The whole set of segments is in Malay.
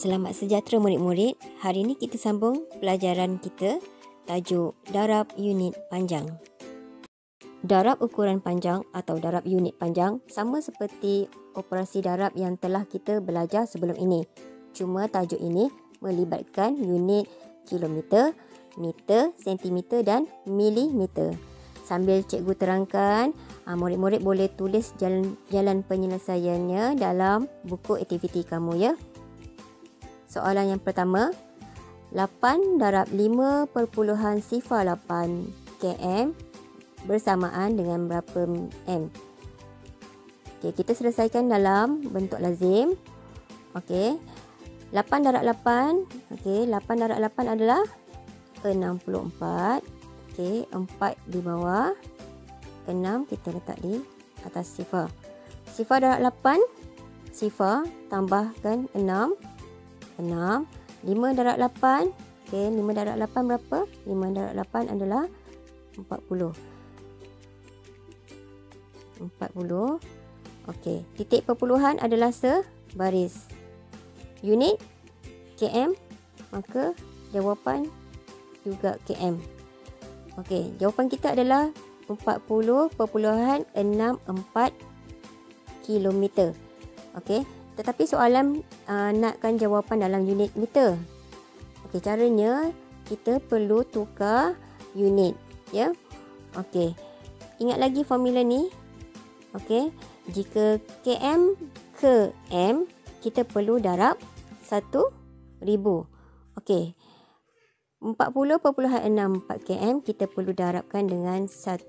Selamat sejahtera murid-murid. Hari ini kita sambung pelajaran kita tajuk darab unit panjang. Darab ukuran panjang atau darab unit panjang sama seperti operasi darab yang telah kita belajar sebelum ini. Cuma tajuk ini melibatkan unit kilometer, meter, sentimeter dan milimeter. Sambil cikgu terangkan, murid-murid boleh tulis jalan penyelesaiannya dalam buku aktiviti kamu ya. Soalan yang pertama, 8 darab 5.08 km bersamaan dengan berapa m? Okey, kita selesaikan dalam bentuk lazim. Okey. 8 darab 8. Okey, 8 darab 8 adalah 64. Okey, 4 di bawah. 6 kita letak di atas sifar. Sifar darab 8. Sifar tambahkan 6. 5 darab 8. Okey, 5 darab 8 berapa? 5 darab 8 adalah 40. Okey, titik perpuluhan adalah sebaris. Unit km, maka jawapan juga km. Okey, jawapan kita adalah 40.64 km. Okey, tetapi soalan nakkan jawapan dalam unit meter. Okey, caranya kita perlu tukar unit ya. Okey, ingat lagi formula ni. Okey, jika km ke m, kita perlu darab 1000. Okey, 40.64 km kita perlu darabkan dengan 1000.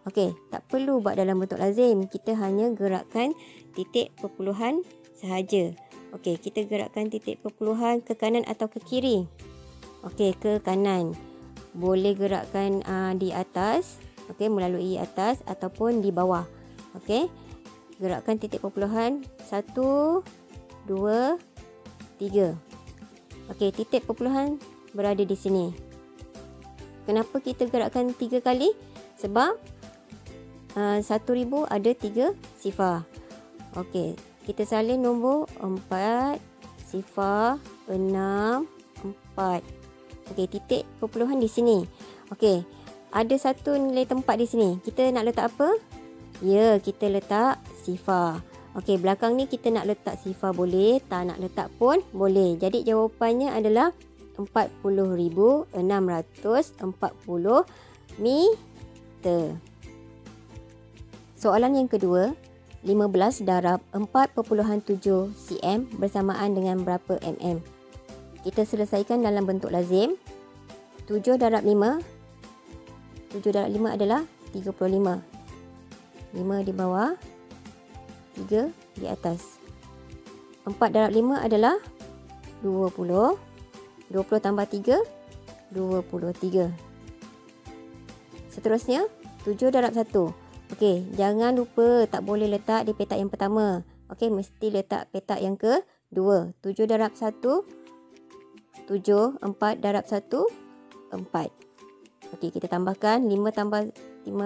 Okey, tak perlu buat dalam bentuk lazim. Kita hanya gerakkan titik perpuluhan sahaja. Okey, kita gerakkan titik perpuluhan ke kanan atau ke kiri. Okey, ke kanan. Boleh gerakkan di atas. Okey, melalui atas ataupun di bawah. Okey, gerakkan titik perpuluhan 1, 2, 3. Okey, titik perpuluhan berada di sini. Kenapa kita gerakkan 3 kali? Sebab 1000 ada 3 sifar. Okey, kita salin nombor 4, sifar 6, 4. Okey, titik perpuluhan di sini. Okey, ada satu nilai tempat di sini. Kita nak letak apa? Ya, kita letak sifar. Okey, belakang ni kita nak letak sifar boleh, tak nak letak pun boleh. Jadi jawapannya adalah 40.640 meter. Soalan yang kedua, 15 darab 4.7 cm bersamaan dengan berapa mm? Kita selesaikan dalam bentuk lazim. 7 darab 5. 7 darab 5 adalah 35. 5 di bawah, 3 di atas. 4 darab 5 adalah 20. 20 tambah 3, 23. Seterusnya, 7 darab 1. Okey, jangan lupa tak boleh letak di petak yang pertama. Okey, mesti letak petak yang kedua. 7 darab 1, 7. 4 darab 1, 4. Okey, kita tambahkan 5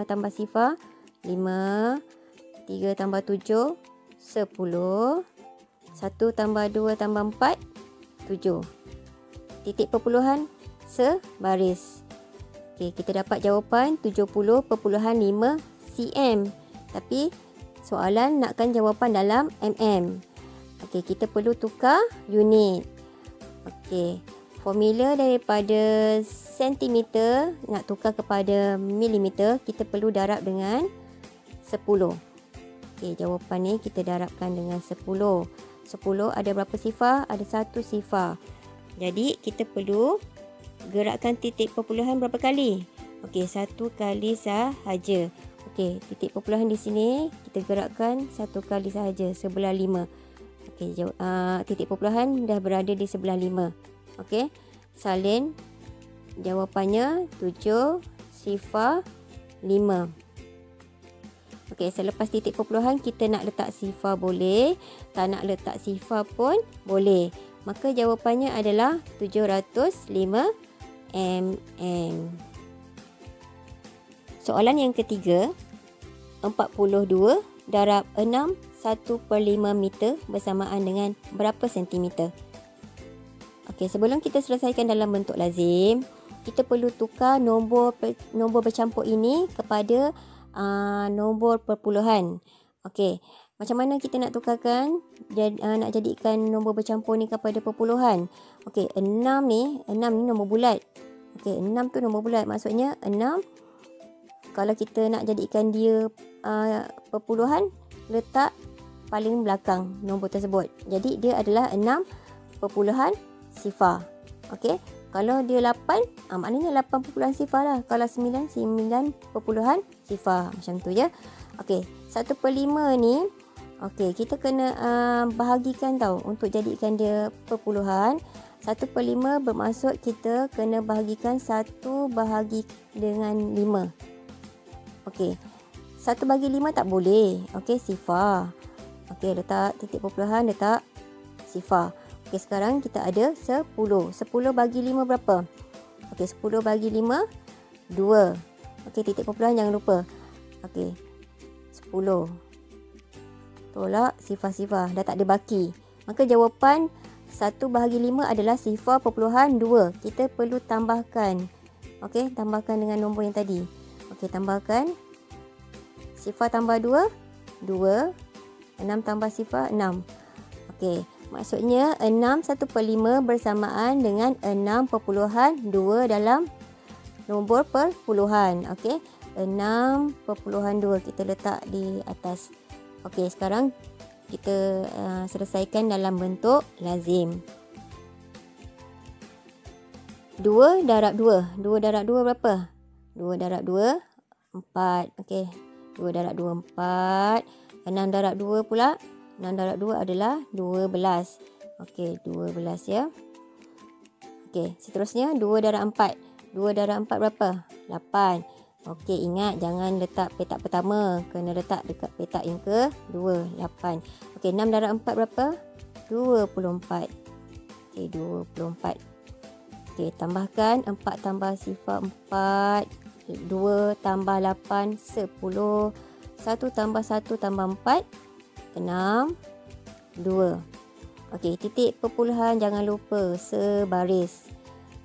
tambah sifar, 5. 3 tambah 7, 10. 1 tambah 2 tambah 4, 7. Titik perpuluhan sebaris. Okey, kita dapat jawapan 70.5 cm. Tapi soalan nakkan jawapan dalam mm. Okey, kita perlu tukar unit. Okey, formula daripada sentimeter nak tukar kepada milimeter, kita perlu darab dengan 10. Okey, jawapan ni kita darabkan dengan 10. 10 ada berapa sifar? Ada 1 sifar. Jadi kita perlu gerakkan titik perpuluhan berapa kali? Okey, 1 kali sahaja. Okey, titik perpuluhan di sini kita gerakkan 1 kali sahaja, sebelah 5. Okey, titik perpuluhan dah berada di sebelah 5. Okey, salin jawapannya 7 sifar 5. Okey, selepas titik perpuluhan kita nak letak sifar boleh, tak nak letak sifar pun boleh. Maka jawapannya adalah 705 mm. Soalan yang ketiga, 42 darab 6 1/5 meter bersamaan dengan berapa sentimeter. Okey, sebelum kita selesaikan dalam bentuk lazim, kita perlu tukar nombor bercampur ini kepada nombor perpuluhan. Okey, macam mana kita nak tukarkan, nak jadikan nombor bercampur ni kepada perpuluhan? Okey, 6 ni nombor bulat. Okey, 6 tu nombor bulat. Maksudnya 6, kalau kita nak jadikan dia perpuluhan, letak paling belakang nombor tersebut. Jadi dia adalah 6 perpuluhan sifar. Okey, kalau dia 8, maknanya 8 perpuluhan sifar lah. Kalau 9 perpuluhan sifar. Macam tu je. Okey, 1/5 ni, okey, kita kena bahagikan tau untuk jadikan dia perpuluhan. 1/5 bermaksud kita kena bahagikan 1 bahagi dengan 5. Okey, 1/5 tak boleh. Okey, sifar. Okey, letak titik perpuluhan, letak sifar. Okey, sekarang kita ada 10. 10 bagi 5 berapa? Okey, 10 bagi 5, 2. Okey, titik perpuluhan jangan lupa. Okey, 10. Tolak sifar-sifar. Dah tak ada baki. Maka jawapan 1/5 adalah sifar perpuluhan 2. Kita perlu tambahkan. Okey, tambahkan dengan nombor yang tadi. Okey, tambahkan. Sifar tambah 2, 2. 6 tambah sifar, 6. Okey, maksudnya 6 1/5 bersamaan dengan 6/2 dalam nombor perpuluhan. Okey, 6/2 kita letak di atas. Okey, sekarang kita selesaikan dalam bentuk lazim. 2 darab 2. 2 darab 2 berapa? 2 darab 2, 4. Okey, 2 darab 2, 4. 6 darab 2 pula. 6 darab 2 adalah 12. Okey, 12 ya. Okey, seterusnya 2 darab 4. 2 darab 4 berapa? 8. Okey, ingat jangan letak petak pertama. Kena letak dekat petak yang kedua, 8. Okey, 6 darab 4 berapa? 24. Okey, 24. Okey, tambahkan 4 tambah sifar 4. 2 tambah 8, 10. 1 tambah 1 tambah 4, 6, 2. Okey, titik perpuluhan jangan lupa sebaris.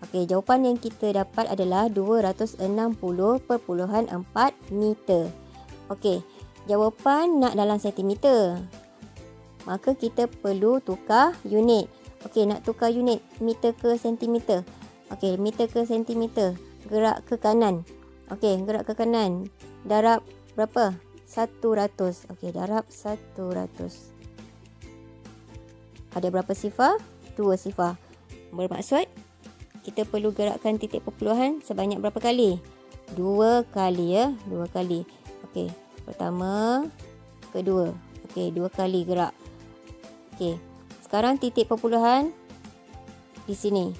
Okey, jawapan yang kita dapat adalah 260.4 meter. Okey, jawapan nak dalam sentimeter. Maka kita perlu tukar unit. Okey, nak tukar unit meter ke sentimeter. Okey, meter ke sentimeter. Gerak ke kanan. Okey, gerak ke kanan. Darab berapa? 100. Okey, darab 100. Ada berapa sifar? 2 sifar. Bermaksud kita perlu gerakkan titik perpuluhan sebanyak berapa kali? 2 kali ya. 2 kali. Okey, pertama, kedua. Okey, 2 kali gerak. Okey, sekarang titik perpuluhan di sini.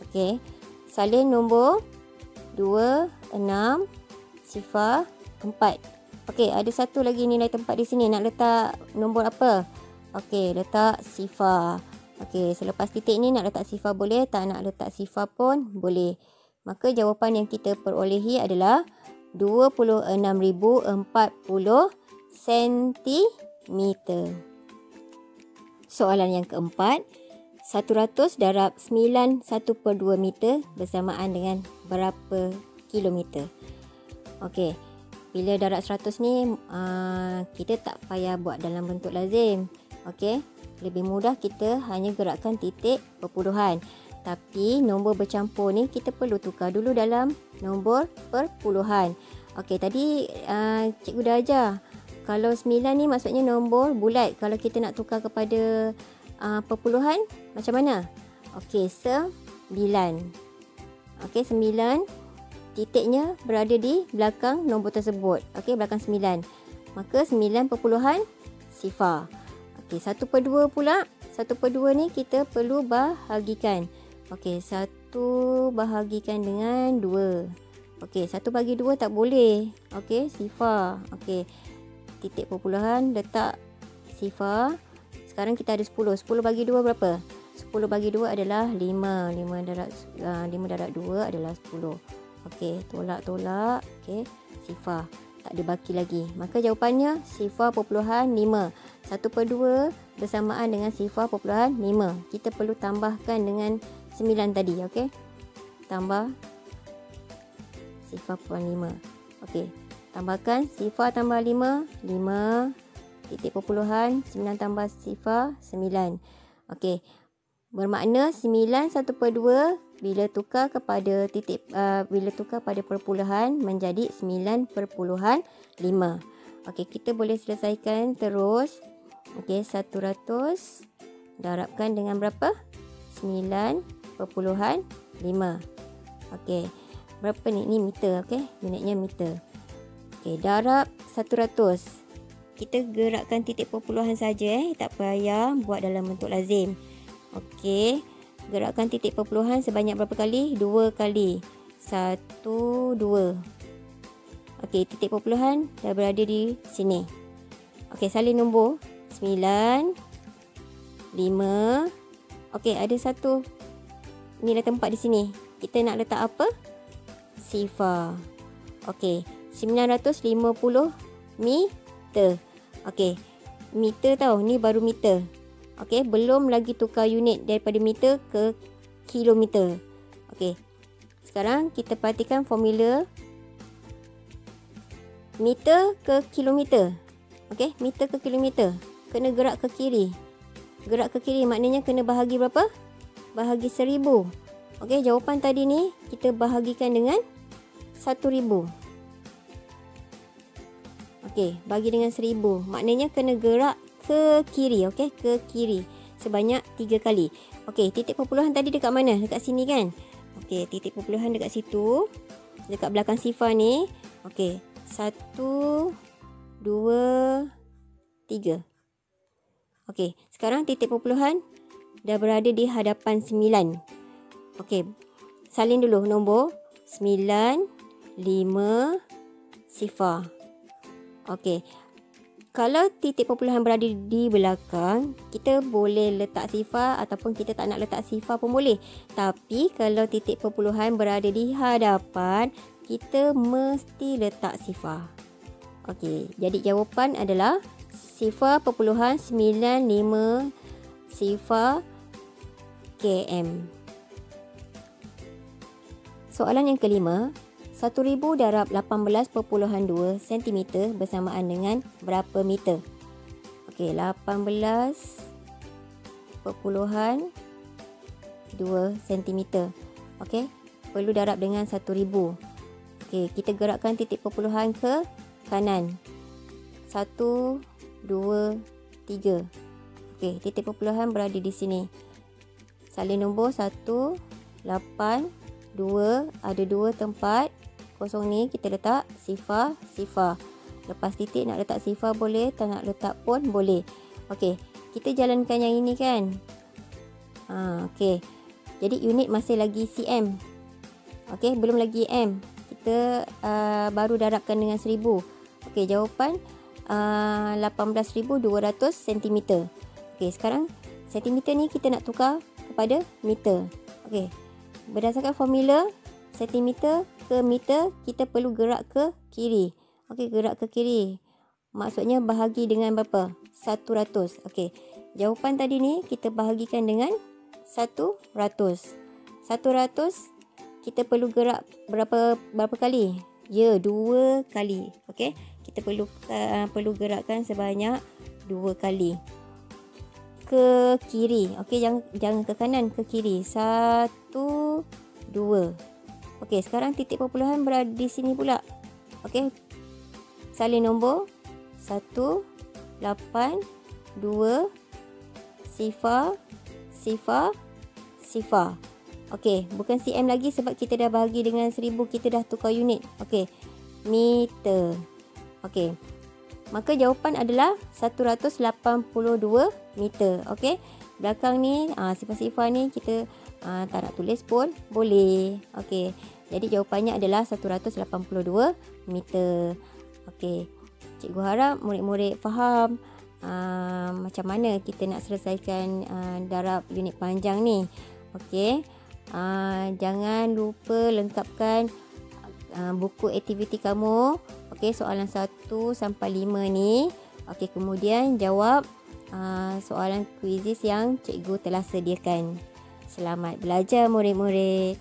Okey, salin nombor 2, 6, sifar 4. Okey, ada satu lagi nilai tempat di sini. Nak letak nombor apa? Okey, letak sifar. Okey, selepas titik ni nak letak sifar boleh. Tak nak letak sifar pun boleh. Maka jawapan yang kita perolehi adalah 26,040 cm. Soalan yang keempat. 100 darab 9 1/2 meter bersamaan dengan berapa kilometer? Okey, bila darab 100 ni kita tak payah buat dalam bentuk lazim. Okey, lebih mudah kita hanya gerakkan titik perpuluhan. Tapi nombor bercampur ni kita perlu tukar dulu dalam nombor perpuluhan. Okey, tadi cikgu dah ajar. Kalau 9 ni maksudnya nombor bulat. Kalau kita nak tukar kepada perpuluhan, macam mana? Okey, 9. Okey, 9. Titiknya berada di belakang nombor tersebut. Okey, belakang 9. Maka 9 perpuluhan sifar. Okey, 1/2 pula. 1/2 ni kita perlu bahagikan. Okey, 1 bahagikan dengan 2. Okey, 1 bagi 2 tak boleh. Okey, sifar. Okey, titik perpuluhan letak sifar. Sekarang kita ada 10. 10 bagi 2 berapa? 10 bagi 2 adalah 5. 5 darab 2 adalah 10. Okey, tolak. Okey, sifar. Tak ada baki lagi. Maka jawapannya 0.5. 1/2 bersamaan dengan 0.5. Kita perlu tambahkan dengan 9 tadi. Okey. Tambah 0.5. Okey. Tambahkan 0 tambah 5. 5. Titik perpuluhan. 9 tambah 0. 9. Okey. Bermakna 9 1/2 bila tukar kepada bila tukar pada perpuluhan menjadi 9.5. Okey, kita boleh selesaikan terus. Okey, 100 darabkan dengan berapa? 9.5. Okey. Berapa ni? Ni meter, okey. Unitnya meter. Okey, darab 100. Kita gerakkan titik perpuluhan saja, tak payah buat dalam bentuk lazim. Okey, gerakkan titik perpuluhan sebanyak berapa kali? 2 kali. 1, 2. Okey, titik perpuluhan dah berada di sini. Okey, salin nombor 9, 5. Okey, ada satu nilai tempat di sini. Kita nak letak apa? Sifar. Okey, 950 meter. Okey, meter tau. Ni baru meter. Okey, belum lagi tukar unit daripada meter ke kilometer. Okey. Sekarang kita perhatikan formula meter ke kilometer. Okey, meter ke kilometer. Kena gerak ke kiri. Gerak ke kiri maknanya kena bahagi berapa? Bahagi 1000. Okey, jawapan tadi ni kita bahagikan dengan 1000. Okey, bagi dengan 1000. Maknanya kena gerak ke kiri, okey, ke kiri sebanyak 3 kali. Okey, titik perpuluhan tadi dekat mana? Dekat sini kan? Okey, titik perpuluhan dekat situ. Dekat belakang sifar ni. Okey, 1, 2, 3. Okey, sekarang titik perpuluhan dah berada di hadapan 9. Okey, salin dulu nombor 9, 5, sifar. Okey. Kalau titik perpuluhan berada di belakang, kita boleh letak sifar ataupun kita tak nak letak sifar pun boleh. Tapi kalau titik perpuluhan berada di hadapan, kita mesti letak sifar. Okey, jadi jawapan adalah 0.95 sifar km. Soalan yang kelima. 1000 darab 18.2 cm bersamaan dengan berapa meter? Okey, 18.2 cm. Okey, perlu darab dengan 1000. Okey, kita gerakkan titik perpuluhan ke kanan. 1, 2, 3. Okey, titik perpuluhan berada di sini. Salin nombor 1, 8, 2. Ada 2 tempat kosong ni, kita letak sifar, sifar. Lepas titik nak letak sifar boleh, tak nak letak pun boleh. Okey, kita jalankan yang ini kan. Okey. Jadi unit masih lagi cm. Okey, belum lagi m. Kita baru darabkan dengan 1000. Okey, jawapan 18,200 cm. Okey, sekarang cm ni kita nak tukar kepada meter. Okey. Berdasarkan formula cm ke meter, kita perlu gerak ke kiri. Okey, gerak ke kiri. Maksudnya bahagi dengan berapa? 100. Okey. Jawapan tadi ni kita bahagikan dengan 100. 100 kita perlu gerak berapa kali? Ya, 2 kali. Okey. Kita perlu gerakkan sebanyak 2 kali. Ke kiri. Okey, jangan ke kanan, ke kiri. 1, 2. Okey, sekarang titik perpuluhan berada di sini pula. Okey. Salin nombor 1, 8, 2, sifar, sifar, sifar. Okey, bukan cm lagi sebab kita dah bahagi dengan 1000, kita dah tukar unit. Okey, meter. Okey. Maka jawapan adalah 182 meter. Okey. Belakang ni sifar-sifar ni kita tak nak tulis pun boleh. Okey. Jadi jawapannya adalah 182 meter. Okey. Cikgu harap murid-murid faham macam mana kita nak selesaikan darab unit panjang ni. Okey. Jangan lupa lengkapkan buku aktiviti kamu. Okey, soalan 1 sampai 5 ni. Okey, kemudian jawab soalan kuisis yang cikgu telah sediakan. Selamat belajar murid-murid.